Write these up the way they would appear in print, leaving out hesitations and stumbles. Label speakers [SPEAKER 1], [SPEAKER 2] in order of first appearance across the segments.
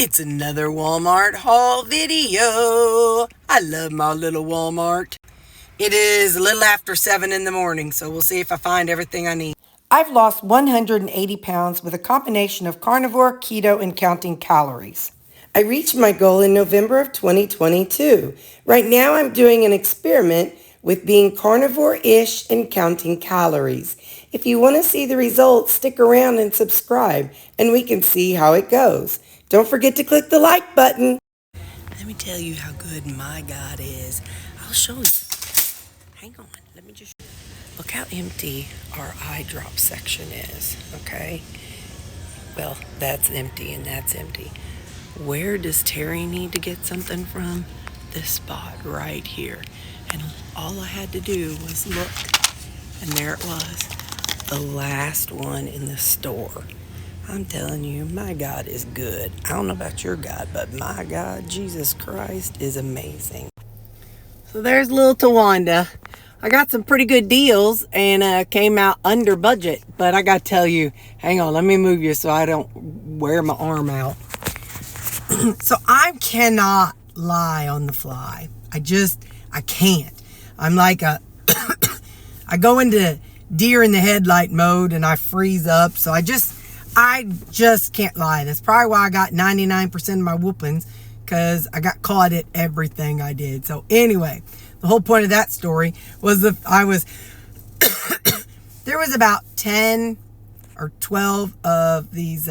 [SPEAKER 1] It's another Walmart haul video. I love my little Walmart. It is a little after 7 in the morning, so we'll see if I find everything I need. I've lost 180 pounds with a combination of carnivore, keto, and counting calories. I reached my goal in November of 2022. Right now I'm doing an experiment with being carnivore-ish and counting calories. If you want to see the results, stick around and subscribe, and we can see how it goes. Don't forget to click the like button. Let me tell you how good my God is. I'll show you. Hang on. Let me just... Look how empty our eye drop section is, okay? Well, that's empty and that's empty. Where does Terri need to get something from? This spot right here. And all I had to do was look, and there it was. The last one in the store. I'm telling you, my God is good. I don't know about your God, but my God, Jesus Christ, is amazing. So there's little Tawanda. I got some pretty good deals and came out under budget. But I got to tell you, hang on, let me move you so I don't wear my arm out. So I cannot lie on the fly. I can't. I'm like I go into deer in the headlight mode and I freeze up. So I just can't lie. That's probably why I got 99% of my whoopings, because I got caught at everything I did. So anyway, the whole point of that story was there was about 10 or 12 of these,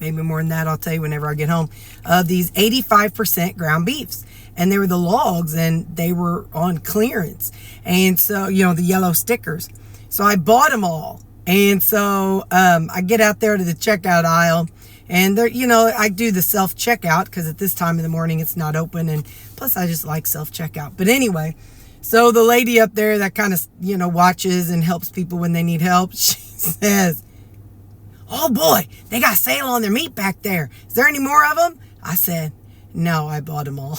[SPEAKER 1] maybe more than that, I'll tell you whenever I get home, of these 85% ground beefs. And they were the logs and they were on clearance. And so, the yellow stickers. So I bought them all. And so I get out there to the checkout aisle, and there, I do the self-checkout because at this time of the morning it's not open, and plus I just like self-checkout. But anyway, so the lady up there that kind of, watches and helps people when they need help, she says, "Oh boy, they got sale on their meat back there. Is there any more of them?" I said, "No, I bought them all."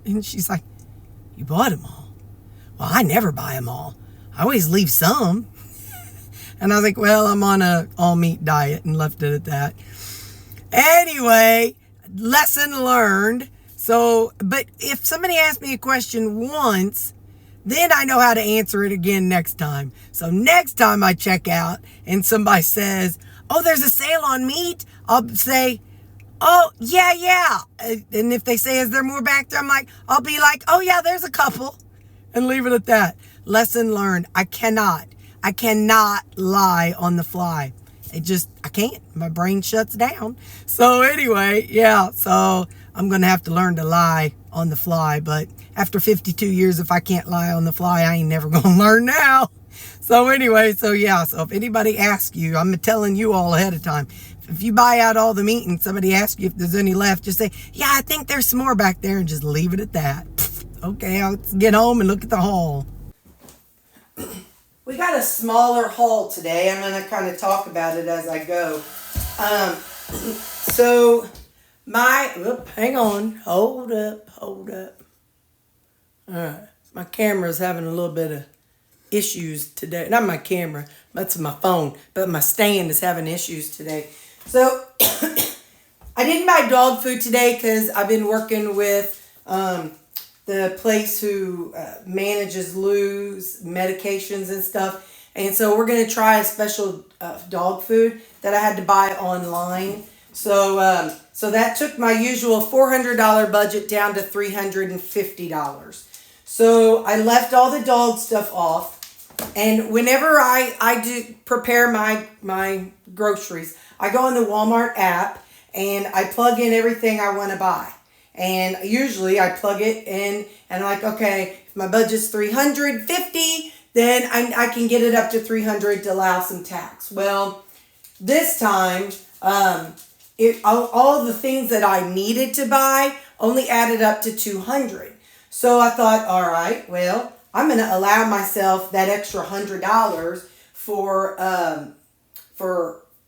[SPEAKER 1] And she's like, "You bought them all?" "Well, I never buy them all. I always leave some." And I was like, well, I'm on a all meat diet, and left it at that. Anyway, lesson learned. So, but if somebody asks me a question once, then I know how to answer it again next time. So next time I check out and somebody says, "Oh, there's a sale on meat," I'll say, "Oh, yeah. And if they say, "Is there more back there?" I'll be like, "Oh yeah, there's a couple," and leave it at that. Lesson learned. I cannot lie on the fly. I can't. My brain shuts down. So anyway, yeah, so I'm going to have to learn to lie on the fly. But after 52 years, if I can't lie on the fly, I ain't never going to learn now. So anyway, so if anybody asks you, I'm telling you all ahead of time. If you buy out all the meat and somebody asks you if there's any left, just say, "Yeah, I think there's some more back there," and just leave it at that. Okay, I'll get home and look at the haul. We got a smaller haul today. I'm going to kind of talk about it as I go. Hang on. Hold up. All right. My camera's having a little bit of issues today. Not my camera, that's my phone. But my stand is having issues today. So, I didn't buy dog food today because I've been working with the place who manages Lou's medications and stuff. And so we're going to try a special dog food that I had to buy online. So that took my usual $400 budget down to $350. So I left all the dog stuff off. And whenever I do prepare my groceries, I go on the Walmart app and I plug in everything I want to buy. And usually I plug it in and I'm like, okay, if my budget's $350, then I can get it up to $300 to allow some tax. Well, this time, all the things that I needed to buy only added up to $200. So I thought, all right, well, I'm going to allow myself that extra $100 for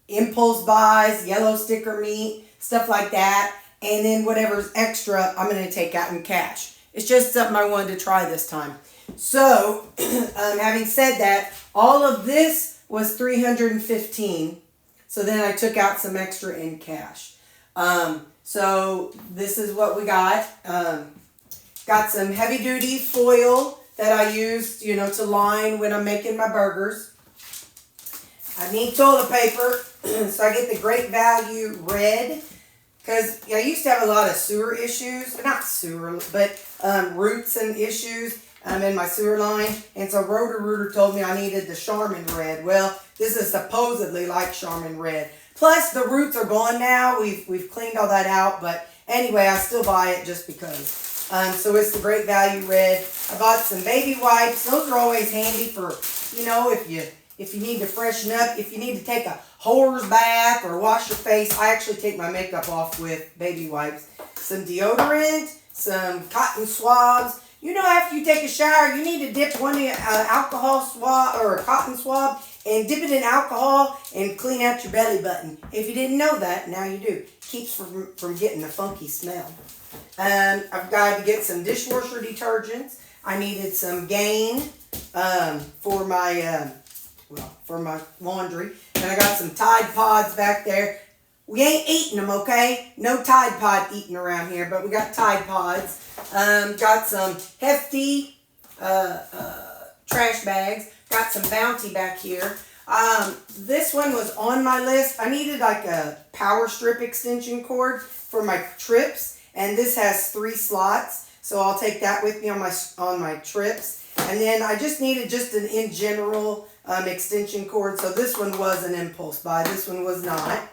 [SPEAKER 1] impulse buys, yellow sticker meat, stuff like that. And then whatever's extra, I'm going to take out in cash. It's just something I wanted to try this time. So, having said that, all of this was $315. So then I took out some extra in cash. So this is what we got. Got some heavy duty foil that I used, to line when I'm making my burgers. I need toilet paper, so I get the Great Value Red, because I used to have a lot of sewer issues, not sewer, but roots and issues in my sewer line, and so Roto-Rooter told me I needed the Charmin Red. Well, this is supposedly like Charmin Red. Plus, the roots are gone now. We've cleaned all that out, but anyway, I still buy it just because. So it's the Great Value Red. I bought some baby wipes. Those are always handy for, if you need to freshen up, if you need to take a whore's bath or wash your face. I actually take my makeup off with baby wipes. Some deodorant, some cotton swabs. After you take a shower, you need to dip one alcohol swab or a cotton swab and dip it in alcohol and clean out your belly button. If you didn't know that, now you do. Keeps from getting a funky smell. I've got to get some dishwasher detergents. I needed some Gain for my laundry. And I got some Tide Pods back there. We ain't eating them, okay? No Tide Pod eating around here, but we got Tide Pods. Got some hefty trash bags. Got some Bounty back here. This one was on my list. I needed like a power strip extension cord for my trips, and this has 3 slots, so I'll take that with me on my trips. And then I just needed just an in general extension cord, so this one was an impulse buy. This one was not.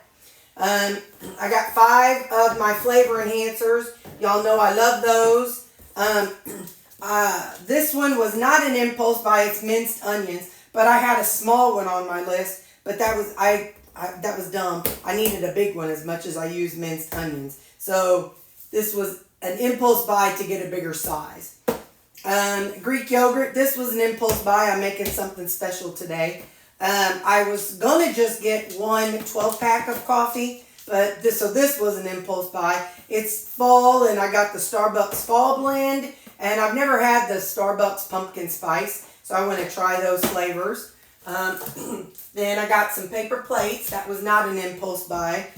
[SPEAKER 1] I got 5 of my flavor enhancers. Y'all know I love those. This one was not an impulse buy. It's minced onions, but I had a small one on my list. But that was that was dumb. I needed a big one as much as I use minced onions. So this was an impulse buy to get a bigger size. Greek yogurt. This was an impulse buy. I'm making something special today. I was going to just get one 12-pack of coffee, but this was an impulse buy. It's fall, and I got the Starbucks Fall Blend, and I've never had the Starbucks Pumpkin Spice, so I want to try those flavors. Then I got some paper plates. That was not an impulse buy.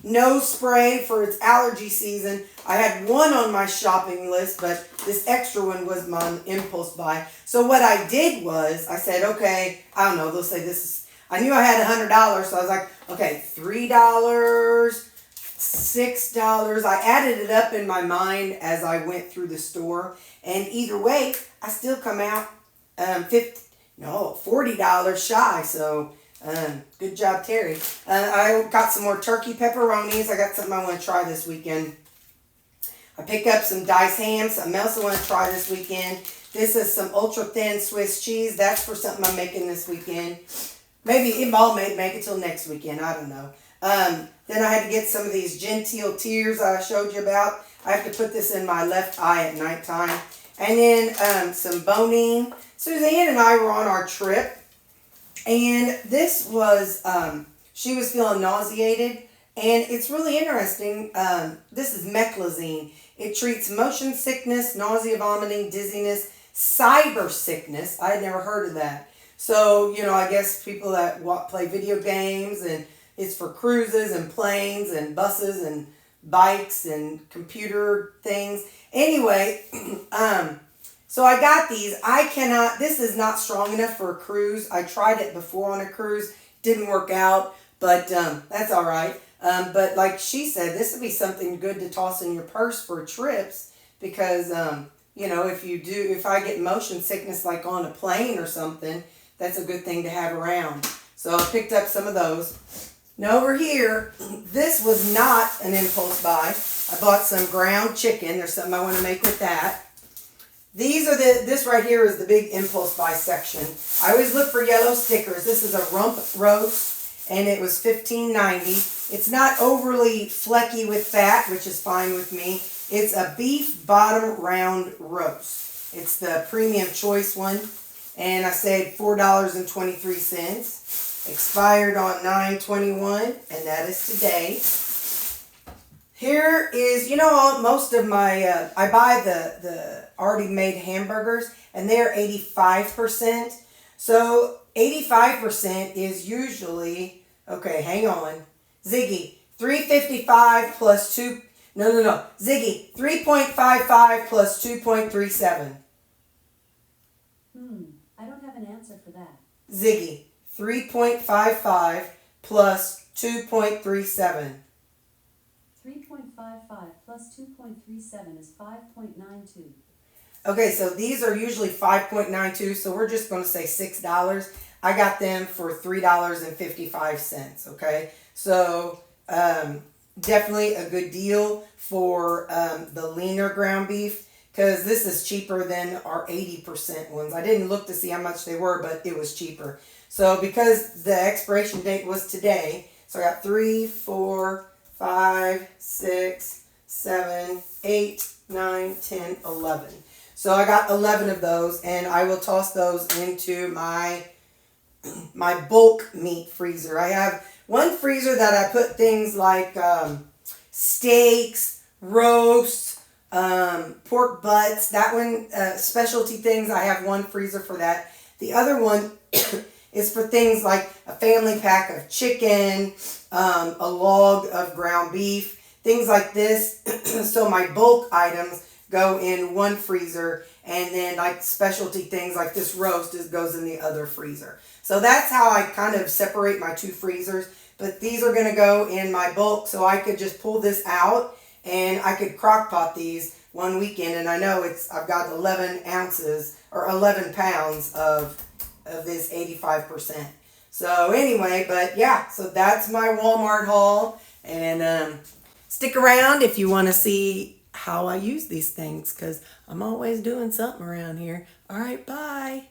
[SPEAKER 1] Nose spray for its allergy season. I had one on my shopping list, but this extra one was my impulse buy. So what I did was, I said, okay, I don't know, they'll say this is, I knew I had $100, so I was like, okay, $3, $6. I added it up in my mind as I went through the store, and either way, I still come out $40 shy, so good job, Terry. I got some more turkey pepperonis. I got something I want to try this weekend. I picked up some diced ham, something else I want to try this weekend. This is some ultra thin Swiss cheese. That's for something I'm making this weekend. Maybe it all may make it till next weekend. I don't know. Then I had to get some of these genteel tears I showed you about. I have to put this in my left eye at nighttime. And then some Bonine. Suzanne and I were on our trip. And this was, she was feeling nauseated, and it's really interesting. This is meclizine. It treats motion sickness, nausea, vomiting, dizziness, cyber sickness. I had never heard of that. So, I guess people that play video games, and it's for cruises and planes and buses and bikes and computer things. Anyway, so I got these. This is not strong enough for a cruise. I tried it before on a cruise. Didn't work out, but that's all right. But like she said, this would be something good to toss in your purse for trips because, if I get motion sickness like on a plane or something, that's a good thing to have around. So I picked up some of those. Now over here, this was not an impulse buy. I bought some ground chicken. There's something I want to make with that. This right here is the big impulse buy section. I always look for yellow stickers. This is a rump roast, and it was $15.90. It's not overly flecky with fat, which is fine with me. It's a beef bottom round roast. It's the premium choice one, and I saved $4.23. Expired on 9/21, and that is today. Here is, most of my, I buy the already made hamburgers, and they're 85%. So 85% is usually, okay, hang on. Ziggy, 355 plus 2. No. Ziggy, 3.55 plus 2.37.
[SPEAKER 2] I don't have an answer for that.
[SPEAKER 1] Ziggy, 3.55 plus 2.37.
[SPEAKER 2] 3.55 plus 2.37 is 5.92.
[SPEAKER 1] Okay, so these are usually 5.92, so we're just going to say $6. I got them for $3.55, okay? So, definitely a good deal for the leaner ground beef, because this is cheaper than our 80% ones. I didn't look to see how much they were, but it was cheaper. So, because the expiration date was today, so I got 3, 4, 5, 6, 7, 8, 9, 10, 11. So I got 11 of those, and I will toss those into my bulk meat freezer. I have one freezer that I put things like steaks, roasts, pork butts. That one, specialty things, I have one freezer for that. The other one is for things like a family pack of chicken, a log of ground beef, things like this. So my bulk items go in one freezer, and then like specialty things like this roast goes in the other freezer. So that's how I kind of separate my two freezers. But these are going to go in my bulk, so I could just pull this out and I could crock pot these one weekend. And I know I've got 11 ounces or 11 pounds of this 85%. So anyway, but yeah, so that's my Walmart haul. And stick around if you want to see how I use these things, because I'm always doing something around here. All right, bye.